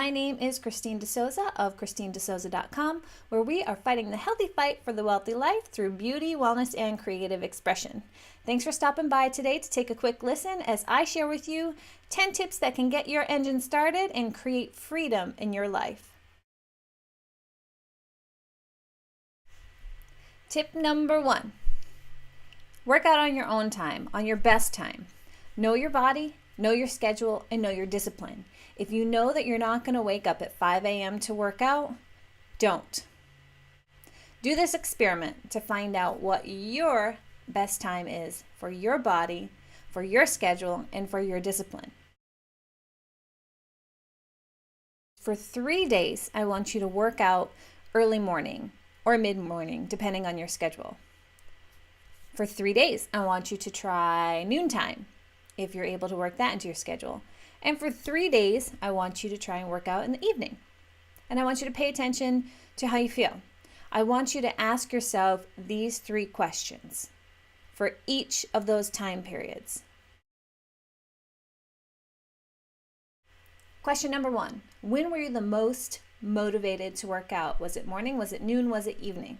My name is Christine D'Souza of ChristineD'Souza.com, where we are fighting the healthy fight for the wealthy life through beauty, wellness, and creative expression. Thanks for stopping by today to take a quick listen as I share with you 10 tips that can get your engine started and create freedom in your life. Tip number 1. Work out on your own time, on your best time. Know your body, know your schedule, and know your discipline. If you know that you're not going to wake up at 5 a.m. to work out, don't. Do this experiment to find out what your best time is for your body, for your schedule, and for your discipline. For 3 days, I want you to work out early morning or mid-morning, depending on your schedule. For 3 days, I want you to try noontime, if you're able to work that into your schedule. And for 3 days, I want you to try and work out in the evening. And I want you to pay attention to how you feel. I want you to ask yourself these 3 questions for each of those time periods. Question number 1, when were you the most motivated to work out? Was it morning? Was it noon? Was it evening?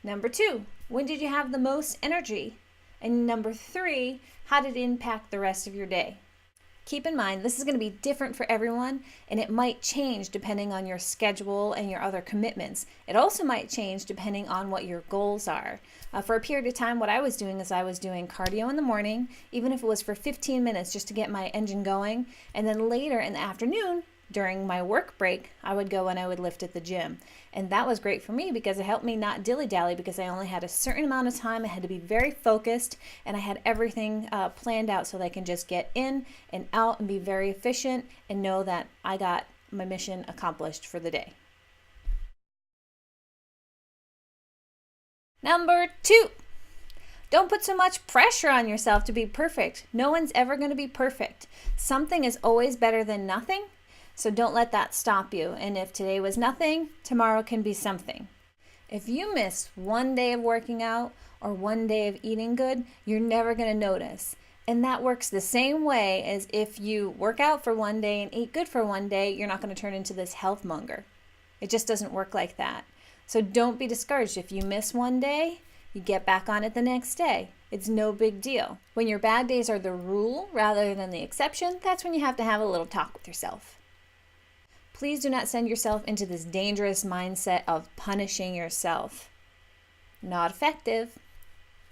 Number 2, when did you have the most energy? And number 3, how did it impact the rest of your day? Keep in mind, this is going to be different for everyone, and it might change depending on your schedule and your other commitments. It also might change depending on what your goals are. For a period of time, what I was doing is I was doing cardio in the morning, even if it was for 15 minutes just to get my engine going. And then later in the afternoon, during my work break, I would go and I would lift at the gym. And that was great for me because it helped me not dilly-dally because I only had a certain amount of time. I had to be very focused and I had everything planned out so that I can just get in and out and be very efficient and know that I got my mission accomplished for the day. Number 2, don't put so much pressure on yourself to be perfect. No one's ever going to be perfect. Something is always better than nothing. So don't let that stop you. And if today was nothing, tomorrow can be something. If you miss one day of working out or one day of eating good, you're never going to notice. And that works the same way as if you work out for one day and eat good for one day, you're not going to turn into this health monger. It just doesn't work like that. So don't be discouraged. If you miss one day, you get back on it the next day. It's no big deal. When your bad days are the rule rather than the exception, that's when you have to have a little talk with yourself. Please do not send yourself into this dangerous mindset of punishing yourself. Not effective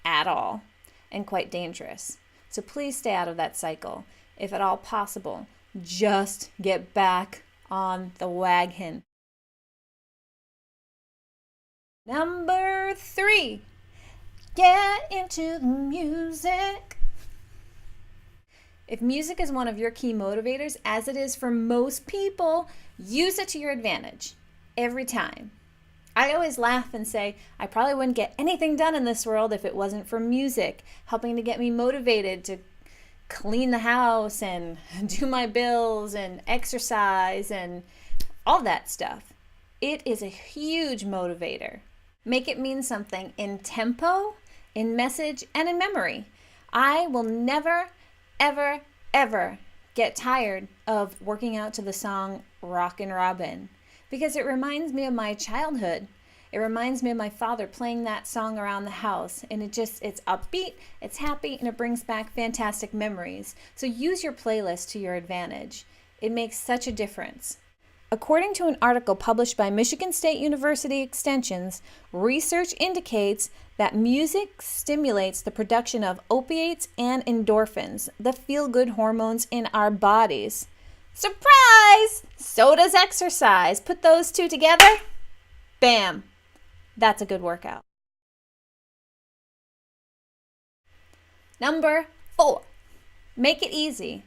at all and quite dangerous. So please stay out of that cycle. If at all possible, just get back on the wagon. Number 3, get into the music. If music is one of your key motivators, as it is for most people, use it to your advantage every time. I always laugh and say, I probably wouldn't get anything done in this world if it wasn't for music, helping to get me motivated to clean the house and do my bills and exercise and all that stuff. It is a huge motivator. Make it mean something in tempo, in message, and in memory. I will never ever get tired of working out to the song Rockin' Robin because it reminds me of my childhood. It reminds me of my father playing that song around the house, and it's upbeat, it's happy, and it brings back fantastic memories. So use your playlist to your advantage. It makes such a difference. According to an article published by Michigan State University Extensions, research indicates that music stimulates the production of opiates and endorphins, the feel-good hormones in our bodies. Surprise! So does exercise. Put those two together, bam, that's a good workout. Number 4, make it easy.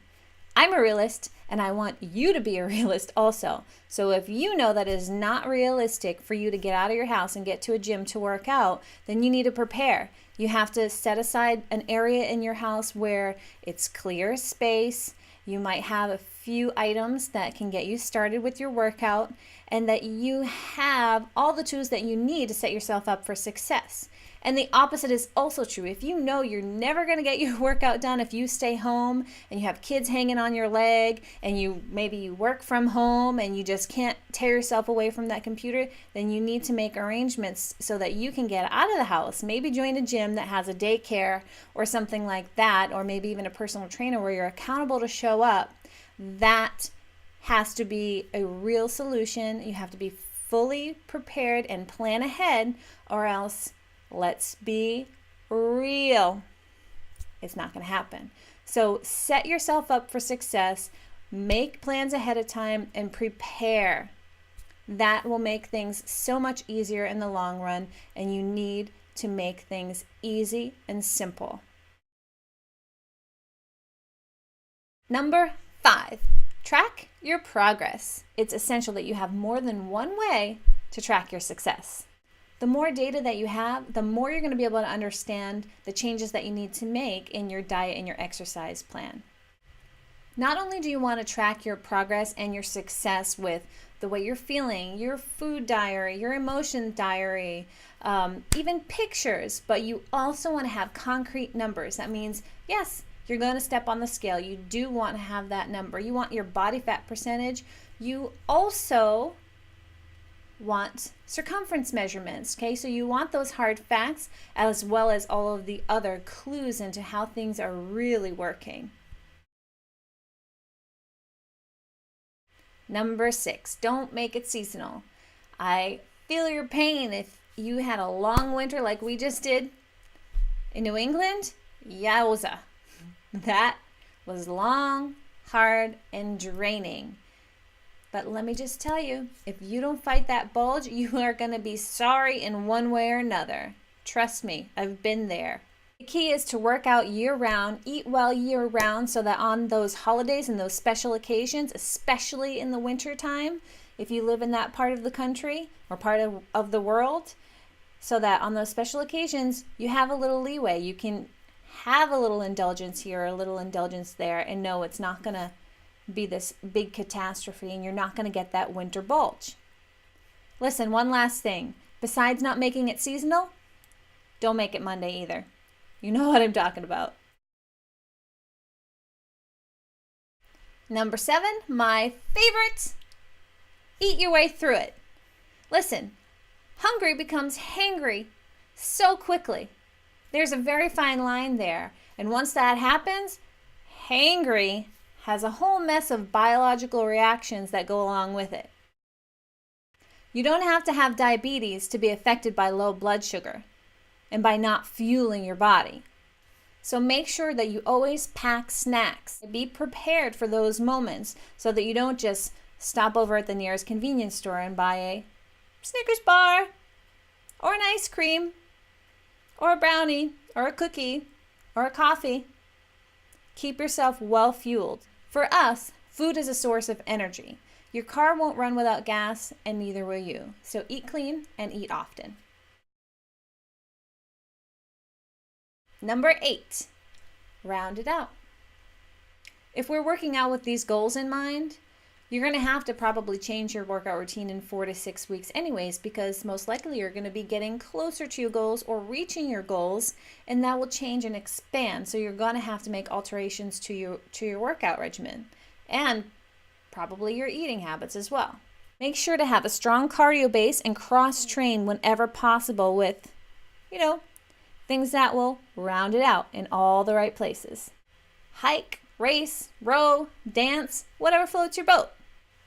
I'm a realist, and I want you to be a realist also. So if you know that it is not realistic for you to get out of your house and get to a gym to work out, then you need to prepare. You have to set aside an area in your house where it's clear space. You might have a few items that can get you started with your workout, and that you have all the tools that you need to set yourself up for success. And the opposite is also true. If you know you're never going to get your workout done if you stay home and you have kids hanging on your leg and maybe you work from home and you just can't tear yourself away from that computer, then you need to make arrangements so that you can get out of the house. Maybe join a gym that has a daycare or something like that, or maybe even a personal trainer where you're accountable to show up. That has to be a real solution. You have to be fully prepared and plan ahead, or else, let's be real, it's not going to happen. So set yourself up for success, make plans ahead of time, and prepare. That will make things so much easier in the long run, and you need to make things easy and simple. Number 5, track your progress. It's essential that you have more than one way to track your success. The more data that you have, the more you're going to be able to understand the changes that you need to make in your diet and your exercise plan. Not only do you want to track your progress and your success with the way you're feeling, your food diary, your emotion diary, even pictures, but you also want to have concrete numbers. That means, yes, you're going to step on the scale. You do want to have that number. You want your body fat percentage. You also want circumference measurements, okay? So you want those hard facts as well as all of the other clues into how things are really working. Number 6, don't make it seasonal. I feel your pain if you had a long winter like we just did in New England. Yowza. That was long, hard, and draining. But let me just tell you, if you don't fight that bulge, you are going to be sorry in one way or another. Trust me, I've been there. The key is to work out year-round, eat well year-round, so that on those holidays and those special occasions, especially in the winter time, if you live in that part of the country or part of the world, so that on those special occasions, you have a little leeway. You can have a little indulgence here or a little indulgence there and know it's not going to be this big catastrophe and you're not going to get that winter bulge. Listen, one last thing. Besides not making it seasonal, don't make it Monday either. You know what I'm talking about. Number 7, my favorite. Eat your way through it. Listen, hungry becomes hangry so quickly. There's a very fine line there. And once that happens, hangry has a whole mess of biological reactions that go along with it. You don't have to have diabetes to be affected by low blood sugar and by not fueling your body. So make sure that you always pack snacks. Be prepared for those moments so that you don't just stop over at the nearest convenience store and buy a Snickers bar or an ice cream or a brownie or a cookie or a coffee. Keep yourself well fueled. For us, food is a source of energy. Your car won't run without gas, and neither will you. So eat clean and eat often. Number 8, round it out. If we're working out with these goals in mind, you're going to have to probably change your workout routine in 4 to 6 weeks anyways, because most likely you're going to be getting closer to your goals or reaching your goals, and that will change and expand. So you're going to have to make alterations to your workout regimen and probably your eating habits as well. Make sure to have a strong cardio base and cross-train whenever possible with, things that will round it out in all the right places. Hike, race, row, dance, whatever floats your boat.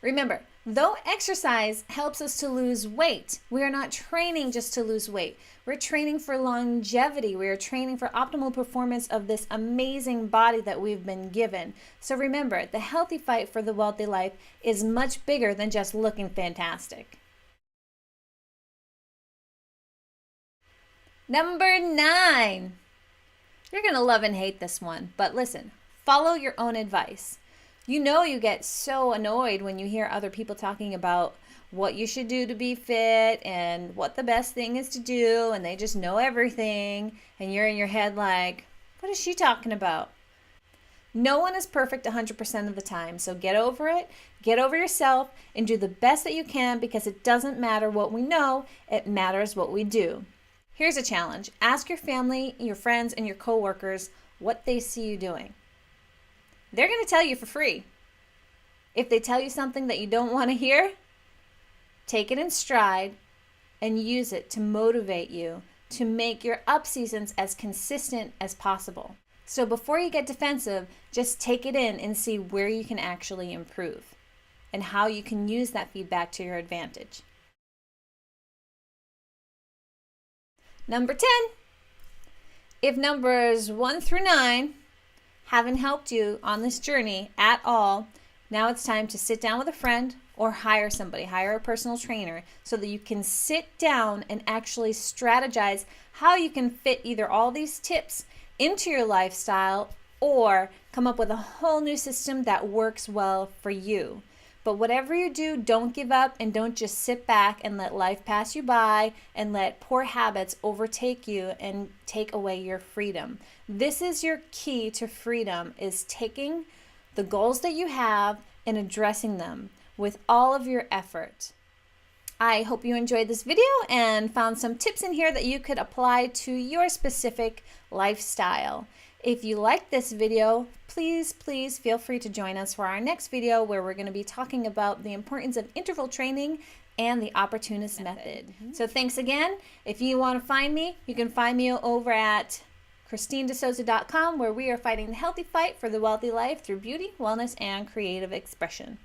Remember, though exercise helps us to lose weight, we are not training just to lose weight. We're training for longevity. We are training for optimal performance of this amazing body that we've been given. So remember, the healthy fight for the wealthy life is much bigger than just looking fantastic. Number 9. You're going to love and hate this one, but listen, follow your own advice. You get so annoyed when you hear other people talking about what you should do to be fit and what the best thing is to do, and they just know everything, and you're in your head like, what is she talking about? No one is perfect 100% of the time, so get over it, get over yourself, and do the best that you can, because it doesn't matter what we know, it matters what we do. Here's a challenge. Ask your family, your friends, and your coworkers what they see you doing. They're going to tell you for free. If they tell you something that you don't want to hear, take it in stride and use it to motivate you to make your up seasons as consistent as possible. So before you get defensive, just take it in and see where you can actually improve and how you can use that feedback to your advantage. Number 10, if numbers 1 through 9 haven't helped you on this journey at all, now it's time to sit down with a friend or hire somebody, hire a personal trainer so that you can sit down and actually strategize how you can fit either all these tips into your lifestyle or come up with a whole new system that works well for you. But whatever you do, don't give up and don't just sit back and let life pass you by and let poor habits overtake you and take away your freedom. This is your key to freedom, is taking the goals that you have and addressing them with all of your effort. I hope you enjoyed this video and found some tips in here that you could apply to your specific lifestyle. If you like this video, please feel free to join us for our next video where we're going to be talking about the importance of interval training and the opportunist method. So thanks again. If you want to find me, you can find me over at ChristineDeSouza.com, where we are fighting the healthy fight for the wealthy life through beauty, wellness, and creative expression.